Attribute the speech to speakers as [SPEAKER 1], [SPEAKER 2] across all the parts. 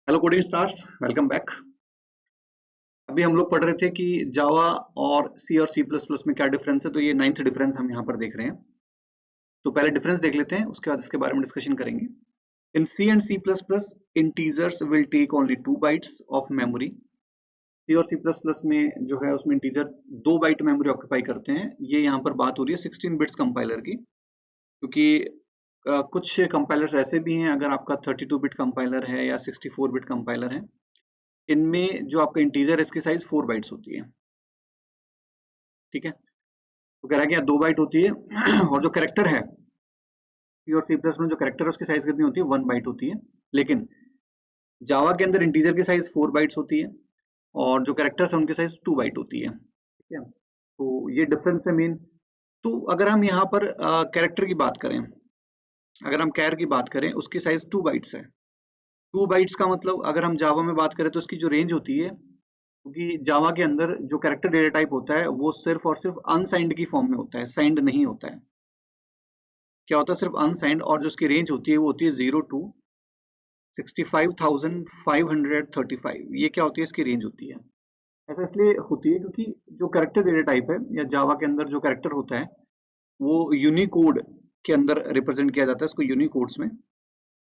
[SPEAKER 1] Hello coding stars, welcome back. अभी हम लोग पढ़ रहे थे कि जावा और सी प्लस प्लस में क्या डिफरेंस है। तो ये 9th डिफरेंस हम यहाँ पर देख रहे हैं। तो पहले डिफरेंस देख लेते हैं, उसके बाद इसके बारे में डिस्कशन करेंगे। In C and C plus plus integers will take only 2 bytes of memory. C और सी प्लस प्लस में जो है उसमें इंटीजर 2 बाइट मेमोरी ऑक्यूपाई करते हैं। ये यहाँ पर बात हो रही है 16 बिट्स कंपाइलर की, क्योंकि कुछ कंपाइलर्स ऐसे भी हैं, अगर आपका 32 बिट कंपाइलर है या 64 बिट कंपाइलर है, इनमें जो आपका इंटीजर है इसकी साइज 4 बाइट्स होती है। ठीक है, तो कह रहा है कि यहाँ 2 बाइट होती है और जो कैरेक्टर है सी और सी प्लस में जो कैरेक्टर है उसकी साइज कितनी होती है, 1 बाइट होती है। लेकिन जावा के अंदर इंटीजर की साइज 4 बाइट्स होती है और जो कैरेक्टर्स है उनकी साइज 2 बाइट होती है। ठीक है, तो ये डिफरेंस है मेन। तो अगर हम यहाँ पर कैरेक्टर की बात करें, अगर हम कैर की बात करें, उसकी साइज 2 बाइट्स है। 2 बाइट्स का मतलब अगर हम जावा में बात करें तो इसकी जो रेंज होती है, क्योंकि जावा के अंदर जो कैरेक्टर डेटा टाइप होता है वो सिर्फ और सिर्फ अनसाइंड की फॉर्म में होता है, साइंड नहीं होता है। क्या होता है, सिर्फ अनसाइंड। और जो उसकी रेंज होती है वो होती है 0 to 65,535। ये क्या होती है, इसकी रेंज होती है। ऐसा इसलिए होती है क्योंकि जो कैरेक्टर डेटा टाइप है या जावा के अंदर जो कैरेक्टर होता है वो यूनिकोड के अंदर रिप्रेजेंट किया जाता है, इसको यूनिकोड्स में।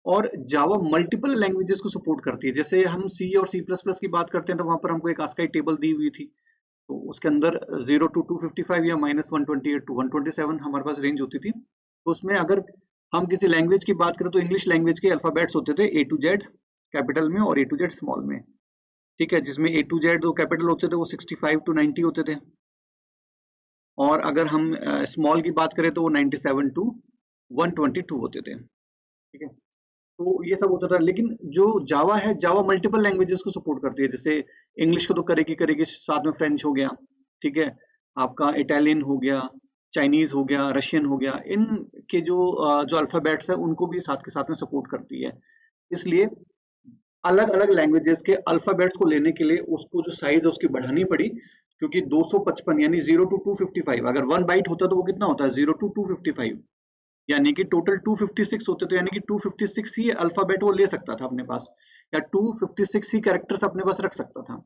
[SPEAKER 1] और जावा मल्टीपल लैंग्वेजेस को सपोर्ट करती है। जैसे हम सी और सी प्लस प्लस की बात करते हैं तो वहां पर हमको एक आस्काई टेबल दी हुई थी, तो उसके अंदर 0 to 255 या -128 to 127 हमारे पास रेंज होती थी। तो उसमें अगर हम किसी लैंग्वेज की बात करें तो इंग्लिश लैंग्वेज के अल्फाबेट्स होते थे A to Z कैपिटल में और A to Z स्मॉल में। ठीक है, जिसमें A to Z जो कैपिटल होते थे वो 65 to 90 होते थे, और अगर हम स्मॉल की बात करें तो वो 97 to 122 होते थे। ठीक है, तो ये सब होता था। लेकिन जो जावा है, जावा मल्टीपल लैंग्वेजेस को सपोर्ट करती है। जैसे इंग्लिश को तो करेगी, साथ में फ्रेंच हो गया, ठीक है, आपका इटालियन हो गया, चाइनीज हो गया, रशियन हो गया। इन के जो अल्फाबेट्स है उनको भी साथ के साथ में सपोर्ट करती है। इसलिए अलग अलग लैंग्वेजेस के अल्फाबेट्स को लेने के लिए उसको जो साइज है उसकी बढ़ानी पड़ी, क्योंकि 255 यानी 0 to 255, अगर 1 बाइट होता तो वो कितना होता है, 0 to 255, यानी कि टोटल 256 होते। तो यानी कि 256 ही अल्फाबेट वो ले सकता था अपने पास, या 256 ही कैरेक्टर्स अपने पास रख सकता था।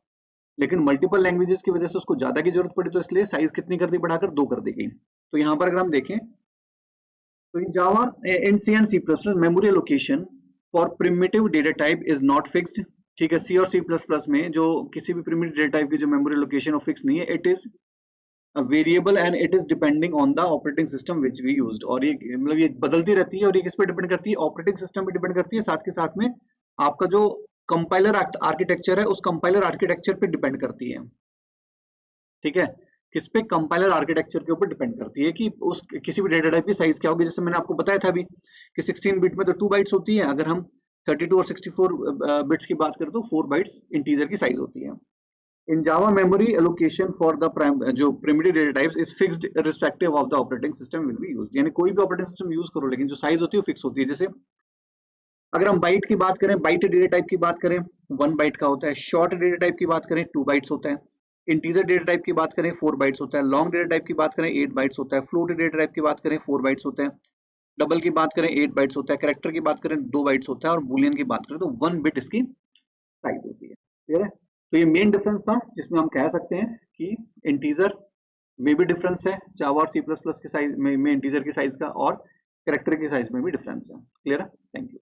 [SPEAKER 1] लेकिन मल्टीपल लैंग्वेजेस की वजह से उसको ज्यादा की जरूरत पड़ी, तो इसलिए साइज कितनी कर दी, बढ़ाकर 2 कर दी गई। तो यहाँ पर अगर हम देखें तो in Java in C and C plus plus memory location for primitive data type is not fixed. ठीक है, सी और सी प्लस प्लस में जो किसी भी प्रिमिटिव डेटा टाइप की जो मेमोरी लोकेशन वो फिक्स नहीं है। It is variable and it is depending on the operating system which we used. और ये मतलब ये बदलती रहती है, और ये किस पे डिपेंड करती है, ऑपरेटिंग सिस्टम पे डिपेंड करती है। साथ के साथ में आपका जो कंपाइलर आर्किटेक्चर है उस कंपाइलर आर्किटेक्चर पे डिपेंड करती है। ठीक है, किस पे, कंपाइलर आर्किटेक्चर के ऊपर डिपेंड करती है कि उस किसी भी डेटा टाइप की साइज क्या होगी। जैसे मैंने आपको बताया था अभी कि 16 बिट में तो 2 बाइट्स होती है, अगर हम 32 और 64 बिट्स की बात करें तो 4 बाइट्स इंटीजर की साइज होती है। In Java, memory allocation for the जो primitive data types is fixed irrespective of the operating system will be used। यानी कोई भी ऑपरेटिंग सिस्टम यूज करो, लेकिन जो साइज होती है वो फिक्स होती है। जैसे अगर हम बाइट की बात करें, बाइट डेटा टाइप की बात करें 1 बाइट का होता है। शॉर्ट डेटा टाइप की बात करें 2 बाइट्स होता है। इंटीजर डेटा टाइप की बात करें 4 बाइट्स होता है। लॉन्ग डेटा टाइप की बात करें 8 बाइट्स होता है। फ्लोट डेटा टाइप की बात करें 4 बाइट्स होता है। डबल की बात करें 8 बाइट्स होता है। कैरेक्टर की बात करें 2 बाइट्स होता है। और बूलियन की बात करें तो 1 बिट इसकी साइज होती है। क्लियर है? तो ये मेन डिफरेंस था जिसमें हम कह सकते हैं कि इंटीजर में भी डिफरेंस है जावा और सी प्लस प्लस के साइज में इंटीजर की साइज का, और कैरेक्टर की साइज में भी डिफरेंस है। क्लियर है? Thank you.